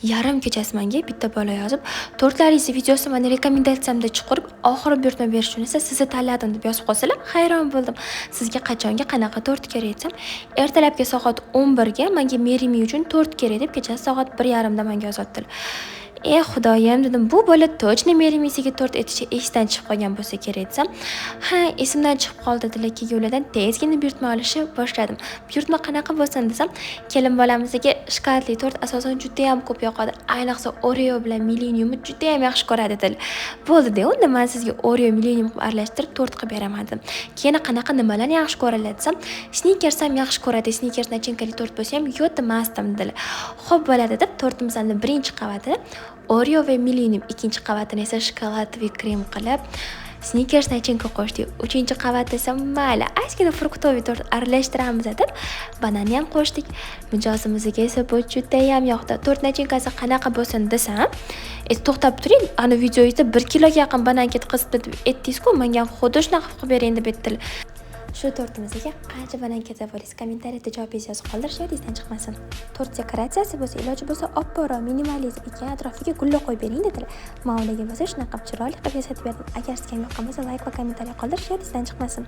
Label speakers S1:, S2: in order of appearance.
S1: yarim kechasi menga bitta bola yozib, "Tortlaringiz videosi meni rekomendatsiyamda chiqarib, oxiri buyurtma berishini esa sizni tanladim" deb yozib qolsalar, hayron bo'ldim. Sizga qachonga qanaqa tort kerak desam, ertalabki soat 11 ga menga Merimi uchun tort kerak deb kechasi soat 1:30 da menga yozibdilar. Xudoyim dedim, bu bola точно Merimisiga tort etishi esdan chiqib qolgan bo'lsa kerak desam, ha, esimdan chiqib qoldi dedilar. Yo'ladan tezgina buyurtma olishni boshladim. Buyurtma qanaqa bo'lsin desam, kelin bolamizga shokoladli tort asosan juda ham ko'p yoqadi. Ayniqsa Oreo bilan Millenniumni juda ham yaxshi ko'radi dedilar. Bo'ldi-da, unda men sizga Oreo Millennium qilib aralashtirib tort qilib beraman dedim. Keyin qanaqa nimalarni yaxshi ko'radilar desam, Snickers ham yaxshi ko'radi. Snickers nachinkali tort bo'lsa ham yo'tmasdim dedilar. Xo'p bo'ladi deb tortimizning birinchi qavatini Oreo va Millennium, ikkinchi qavatini esa shokolad va krem qilib, Snickers nachinka qo'shdik. Uchinchi qavat esa mayli, ozgina fruktoviy tort aralashtiramiz deb bananni ham qo'shdik. Mijozimizga esa bu juda ham yoqdi. Tort nachinkasi qanaqa bo'lsin desam, to'xtab turing, ana videoyizda 1 kiloga yaqin banan ketkazib aytdingiz-ku, menga ham xuddi shunaqa qilib bering deb aytdilar. Shu tortimizga qancha banan ketyapti bo'lingiz kommentariyada javob yozib qoldirish yodingizdan chiqmasin. Tort dekoratsiyasi bo'lsa, iloji bo'lsa oppoq, minimalizm ekan, atrofiga gullar qo'yib bering dedilar. Men o'ylagan bo'lsa shunaqa chiroyli qilib yasatib berdim. Agar sizga yoqqan bo'lsa, like va kommentariy qoldirish yodingizdan chiqmasin.